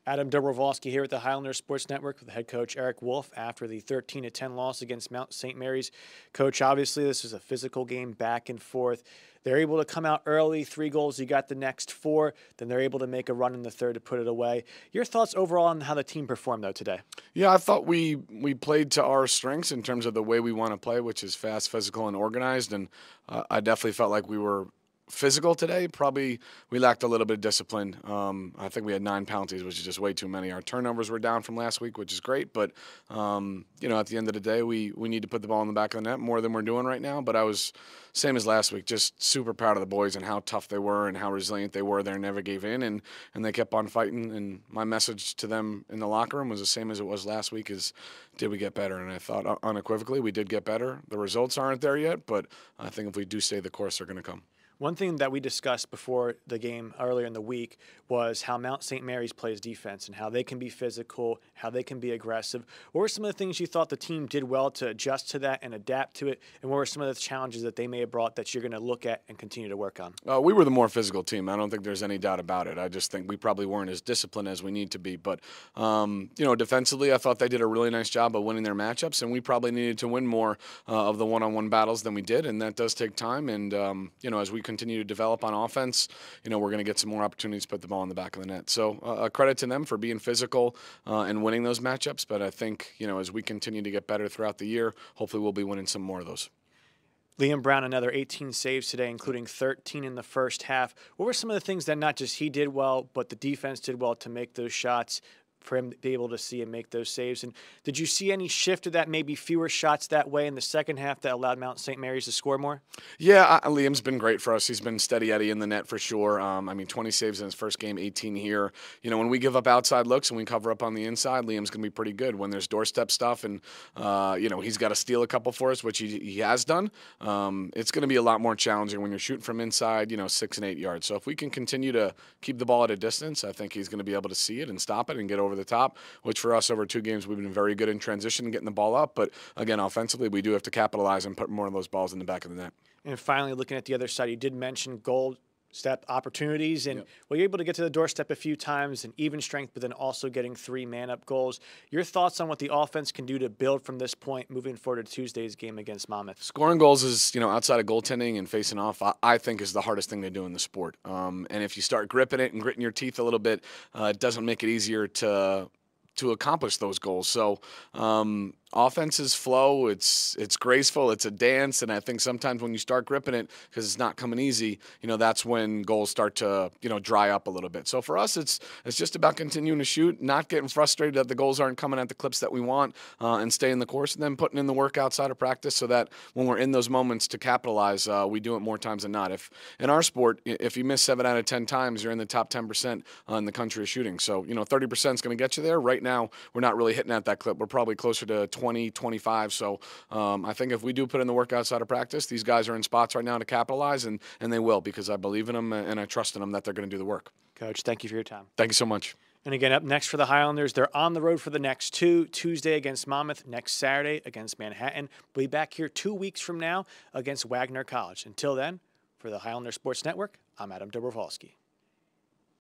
Adam Dobrovolsky here with the Highlander Sports Network with head coach Eric Wolf after the 13-10 loss against Mount St. Mary's. Coach, obviously this was a physical game back and forth. They're able to come out early, 3 goals, you got the next 4, then they're able to make a run in the third to put it away. Your thoughts overall on how the team performed, though, today? Yeah, I thought we played to our strengths in terms of the way we want to play, which is fast, physical, and organized, and I definitely felt like we were physical today. Probably we lacked a little bit of discipline. I think we had 9 penalties, which is just way too many. Our turnovers were down from last week, which is great, but at the end of the day, we need to put the ball in the back of the net more than we're doing right now. But I was same as last week, just super proud of the boys and how tough they were and how resilient they were. They never gave in, and they kept on fighting. And my message to them in the locker room was the same as it was last week: is did we get better? And I thought unequivocally we did get better. The results aren't there yet, but I think if we do stay the course, they're going to come. One thing that we discussed before the game earlier in the week was how Mount St. Mary's plays defense and how they can be physical, how they can be aggressive. What were some of the things you thought the team did well to adjust to that and adapt to it? And what were some of the challenges that they may have brought that you're going to look at and continue to work on? We were the more physical team. I don't think there's any doubt about it. I just think we probably weren't as disciplined as we need to be. But, defensively, I thought they did a really nice job of winning their matchups, and we probably needed to win more of the one-on-one battles than we did, and that does take time. And, as we continue to develop on offense, we're going to get some more opportunities to put the ball in the back of the net. So a credit to them for being physical and winning those matchups. But I think, as we continue to get better throughout the year, hopefully we'll be winning some more of those. Liam Brown, another 18 saves today, including 13 in the first half. What were some of the things that not just he did well, but the defense did well to make those shots, for him to be able to see and make those saves? And did you see any shift to that, maybe fewer shots that way in the second half that allowed Mount St. Mary's to score more? Yeah, Liam's been great for us. He's been steady Eddie in the net for sure. 20 saves in his first game, 18 here. When we give up outside looks and we cover up on the inside, Liam's going to be pretty good. When there's doorstep stuff and, he's got to steal a couple for us, which he has done, it's going to be a lot more challenging when you're shooting from inside, 6 and 8 yards. So if we can continue to keep the ball at a distance, I think he's going to be able to see it and stop it and get over the top, which for us over 2 games we've been very good in transition and getting the ball up. But again, offensively, we do have to capitalize and put more of those balls in the back of the net. And finally, looking at the other side, you did mention goal step opportunities, and you're able to get to the doorstep a few times and even strength, but then also getting 3 man-up goals. Your thoughts on what the offense can do to build from this point moving forward to Tuesday's game against Monmouth? Scoring goals is, outside of goaltending and facing off, I think is the hardest thing to do in the sport. And if you start gripping it and gritting your teeth a little bit, it doesn't make it easier to accomplish those goals. So offenses flow, it's graceful, it's a dance, and I think sometimes when you start gripping it, because it's not coming easy, that's when goals start to dry up a little bit. So for us, it's just about continuing to shoot, not getting frustrated that the goals aren't coming at the clips that we want, and staying the course, and then putting in the work outside of practice so that when we're in those moments to capitalize, we do it more times than not. If in our sport, if you miss 7 out of 10 times, you're in the top 10% in the country of shooting. So 30% is going to get you there. Right now, we're not really hitting at that clip. We're probably closer to 20, 25. So I think if we do put in the work outside of practice, these guys are in spots right now to capitalize, and they will, because I believe in them and I trust in them that they're going to do the work. Coach, thank you for your time. Thank you so much. And again, up next for the Highlanders, they're on the road for the next 2, Tuesday against Monmouth, next Saturday against Manhattan. We'll be back here 2 weeks from now against Wagner College. Until then, for the Highlander Sports Network, I'm Adam Dobrovolsky.